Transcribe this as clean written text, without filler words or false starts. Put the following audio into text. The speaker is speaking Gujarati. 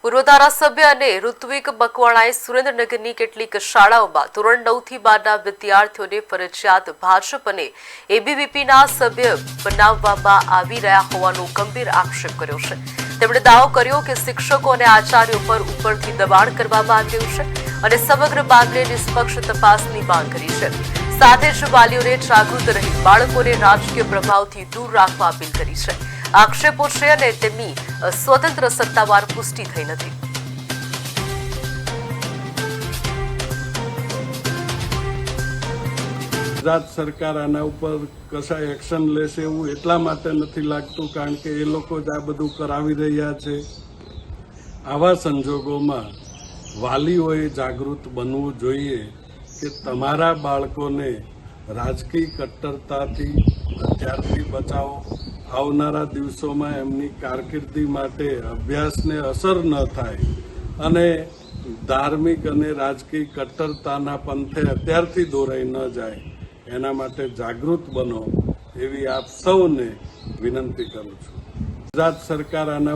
પૂર્વ ધારાસભ્ય અને ઋત્વિક મકવાણાએ સુરેન્દ્રનગરની કેટલીક શાળાઓમાં ધોરણ 9 થી 12ના વિદ્યાર્થીઓને ફરજિયાત ભાજપ અને એબીવીપીના સભ્ય બનાવવામાં આવી રહ્યા હોવાનો ગંભીર આક્ષેપ કર્યો છે। તેમણે દાવો કર્યો કે શિક્ષકો અને આચાર્યો પર ઉપરથી દબાણ કરવામાં આવ્યું છે અને સમગ્ર મામલે નિષ્પક્ષ તપાસની માંગ કરી છે। સાથે જ વાલીઓને જાગૃત રહી બાળકોને રાજકીય પ્રભાવથી દૂર રાખવા અપીલ કરી છે। આક્ષેપો છે અને તેમની સ્વતંત્ર સત્તાવાર પુષ્ટિ થઈ નથી। ગુજરાત સરકાર આના ઉપર કશા એક્શન લેશે એવું એટલા માટે નથી લાગતું કારણ કે એ લોકો જ આ બધું કરાવી રહ્યા છે। આવા સંજોગોમાં વાલીઓએ જાગૃત બનવું જોઈએ કે તમારા બાળકોને રાજકીય કટ્ટરતાથી અત્યારથી બચાવો। આવનારા દિવસોમાં એમની કારકિર્દી માટે અભ્યાસને અસર ન થાય અને ધાર્મિક અને રાજકીય કટ્ટરતાના પંથે અત્યારથી દોરાઈ ન જાય એના માટે જાગૃત બનો એવી આપ સૌને વિનંતી કરું છું। ગુજરાત સરકાર આના